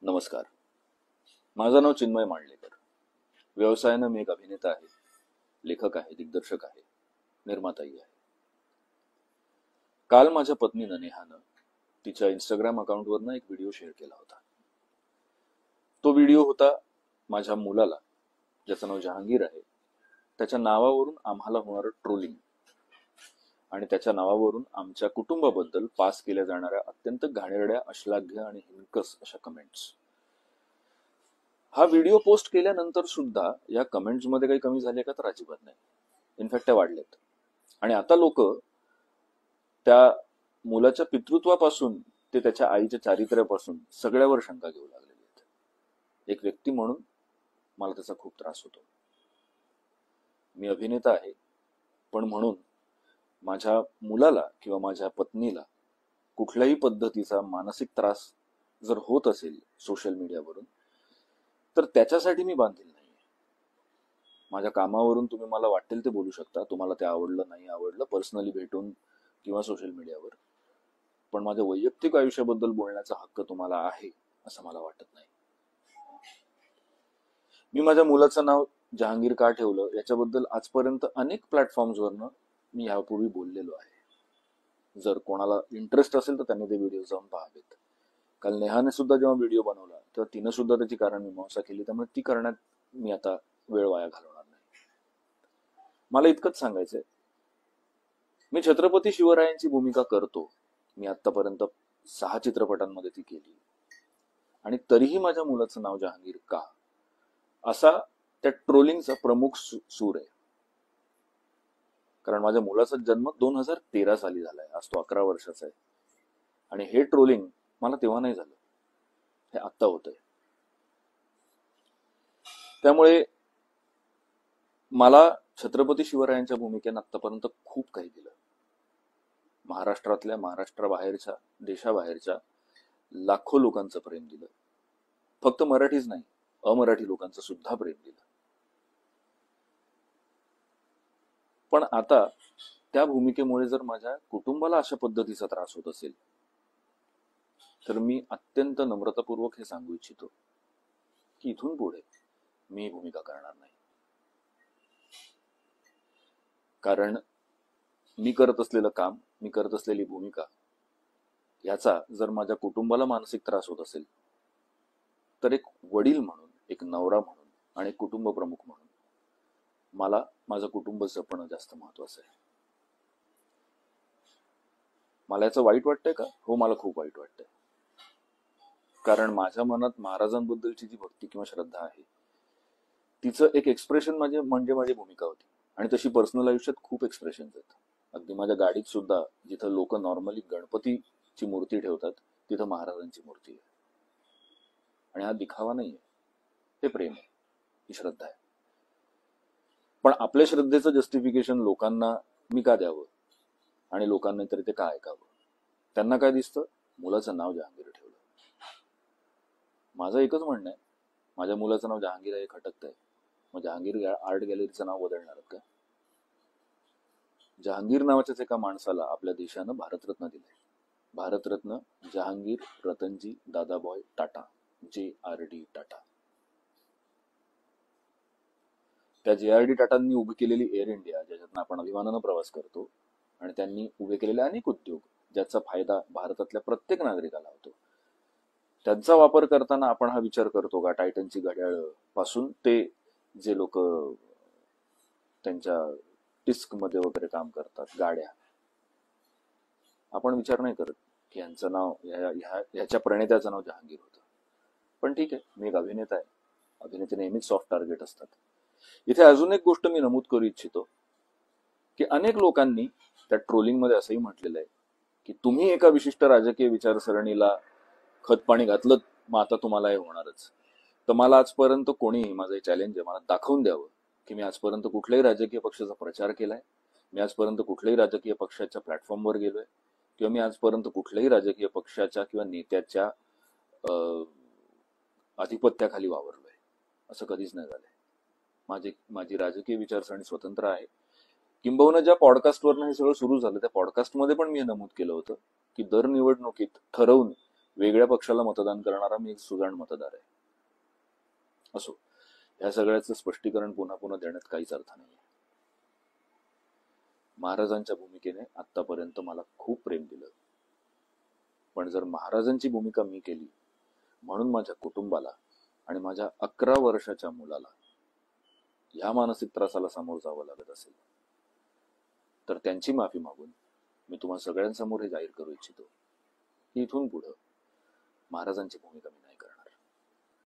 नमस्कार. माझं नाव चिन्मय मांडलेकर. व्यवसायानं मी एक अभिनेता आहे, लेखक आहे, दिग्दर्शक आहे, निर्माताही आहे. काल माझ्या पत्नीनं नेहानं तिच्या इंस्टाग्राम अकाउंटवरनं एक व्हिडिओ शेअर केला होता. तो व्हिडिओ होता माझ्या मुलाला, ज्याचं नाव जहांगीर आहे, त्याच्या नावावरून आम्हाला होणारं ट्रोलिंग आणि त्याच्या नावावरून आमच्या कुटुंबाबद्दल पास केल्या जाणाऱ्या अत्यंत घाणेरड्या, अश्लाघ्य आणि हिणकस अशा कमेंट्स. हा व्हिडिओ पोस्ट केल्यानंतर सुद्धा या कमेंट्स मध्ये काही कमी झाले का? तर अजिबात नाही. इनफॅक्ट त्या वाढल्यात. आणि आता लोक त्या मुलाच्या पितृत्वापासून ते त्याच्या आईच्या चारित्र्यापासून सगळ्यावर शंका घेऊ लागलेले आहेत. एक व्यक्ती म्हणून मला त्याचा खूप त्रास होतो. मी अभिनेता आहे, पण म्हणून माझ्या मुलाला किंवा माझ्या पत्नीला कुठल्याही पद्धतीचा मानसिक त्रास जर होत असेल सोशल मीडियावरून, तर त्याच्यासाठी मी बांधील नाही. माझ्या कामावरून तुम्ही मला वाटेल ते बोलू शकता, तुम्हाला ते आवडलं नाही आवडलं, पर्सनली भेटून किंवा सोशल मीडियावर, पण माझ्या वैयक्तिक आयुष्याबद्दल बोलण्याचा हक्क तुम्हाला आहे असं मला वाटत नाही. मी माझ्या मुलाचं नाव जहांगीर का ठेवलं याच्याबद्दल आजपर्यंत अनेक प्लॅटफॉर्म्सवरनं मी यापूर्वी बोललेलो आहे. जर कोणाला इंटरेस्ट असेल तर त्यांनी ते व्हिडिओ जाऊन पाहावेत. काल नेहाने सुद्धा जेव्हा व्हिडिओ बनवला तेव्हा तिनं सुद्धा त्याची कारण मीमांसा केली, त्यामुळे ती करण्यात मी आता वेळ वाया घालवणार नाही. मला इतकंच सांगायचंय, मी छत्रपती शिवरायांची भूमिका करतो. मी आतापर्यंत 6 चित्रपटांमध्ये ती केली, आणि तरीही माझ्या मुलाचं नाव जहांगीर का, असा त्या ट्रोलिंगचा प्रमुख सूर आहे. कारण माझ्या मुलाचा जन्म 2013 साली झालाय, आज तो 11 वर्षाचा आहे. आणि हे ट्रोलिंग मला तेव्हा नाही झालं, हे आत्ता होतंय. त्यामुळे मला छत्रपती शिवरायांच्या भूमिकेनं आतापर्यंत खूप काही दिलं. महाराष्ट्रातल्या, महाराष्ट्राबाहेरच्या, देशाबाहेरच्या लाखो लोकांचं प्रेम दिलं. फक्त मराठीच नाही, अमराठी लोकांचं सुद्धा प्रेम दिलं. पण आता त्या भूमिकेमुळे जर माझ्या कुटुंबाला अशा पद्धतीचा त्रास होत असेल, तर मी अत्यंत नम्रतापूर्वक हे सांगू इच्छितो की इथून पुढे मी ही भूमिका करणार नाही. कारण मी करत असलेलं काम, मी करत असलेली भूमिका याचा जर माझ्या कुटुंबाला मानसिक त्रास होत असेल, तर एक वडील म्हणून, एक नवरा म्हणून आणि एक कुटुंब प्रमुख म्हणून मला माझं कुटुंब जपणं जास्त महत्वाचं आहे. मला याचं वाईट वाटतंय का? हो, मला खूप वाईट वाटतंय. कारण माझ्या मनात महाराजांबद्दलची जी भक्ती किंवा श्रद्धा आहे, तिचं एक एक्सप्रेशन म्हणजे माझी भूमिका होती. आणि तशी पर्सनल आयुष्यात खूप एक्सप्रेशन आहेत. अगदी माझ्या गाडीत सुद्धा जिथं लोक नॉर्मली गणपतीची मूर्ती ठेवतात, तिथं महाराजांची मूर्ती आहे. आणि हा दिखावा नाहीये, हे प्रेम आहे, ही श्रद्धा आहे. पण आपल्या श्रद्धेचं जस्टिफिकेशन लोकांना मी का द्यावं आणि लोकांना तरी ते का ऐकावं? त्यांना काय दिसतं? मुलाचं नाव जहांगीर ठेवलं. माझं एकच म्हणणं आहे, माझ्या मुलाचं नाव जहांगीर आहे, खटकतंय. मग जहांगीर आर्ट गॅलरीचं नाव बदलणार का? जहांगीर नावाच्याच एका माणसाला आपल्या देशानं भारतरत्न दिलंय. भारतरत्न जहांगीर रतनजी दादाबॉय टाटा, JRD टाटा. त्या JRD टाटांनी उभी केलेली एअर इंडिया, ज्याच्यातून आपण अभिमानानं प्रवास करतो, आणि त्यांनी उभे केलेले अनेक उद्योग ज्याचा फायदा भारतातल्या प्रत्येक नागरिकाला होतो, त्यांचा वापर करताना आपण हा विचार करतो का टायटनची घड्याळ पासून ते जे लोक त्यांच्या डिस्क मध्ये वगैरे काम करतात, गाड्या, आपण विचार नाही करत की यांचं नाव, ह्याच्या प्रणेत्याचं नाव जहांगीर होतं. पण ठीक आहे, मी एक अभिनेता आहे, अभिनेते नेहमीच सॉफ्ट टार्गेट असतात. इथे अजून एक गोष्ट मी नमूद करू इच्छितो की अनेक लोकांनी त्या ट्रोलिंग मध्ये असंही म्हटलेलं आहे की तुम्ही एका विशिष्ट राजकीय विचारसरणीला खतपाणी घातलं, मग आता तुम्हाला हे होणारच. तर मला आजपर्यंत कोणी, माझं चॅलेंज आहे, मला दाखवून द्यावं की मी आजपर्यंत कुठल्याही राजकीय पक्षाचा प्रचार केलाय, मी आजपर्यंत कुठल्याही राजकीय पक्षाच्या प्लॅटफॉर्मवर गेलोय, किंवा मी आजपर्यंत कुठल्याही राजकीय पक्षाच्या किंवा नेत्याच्या आधिपत्याखाली वावरलोय. असं कधीच नाही झालंय. माझी राजकीय विचारसरणी स्वतंत्र आहे. किंबहुना ज्या पॉडकास्टवरनं हे सगळं सुरू झालं, त्या पॉडकास्टमध्ये पण मी हे नमूद केलं होतं की दर निवडणुकीत ठरवून वेगळ्या पक्षाला मतदान करणारा मी एक सुजाण मतदार आहे. असो, या सगळ्याचं स्पष्टीकरण पुन्हा पुन्हा देण्यात काहीच अर्थ नाही. महाराजांच्या भूमिकेने आतापर्यंत मला खूप प्रेम दिलं, पण जर महाराजांची भूमिका मी केली म्हणून माझ्या कुटुंबाला आणि माझ्या 11 वर्षाच्या मुलाला ह्या मानसिक त्रासाला सामोरं जावं लागत असेल, तर त्यांची माफी मागून मी तुम्हा सगळ्यांसमोर हे जाहीर करू इच्छितो की इथून पुढं महाराजांची भूमिका मी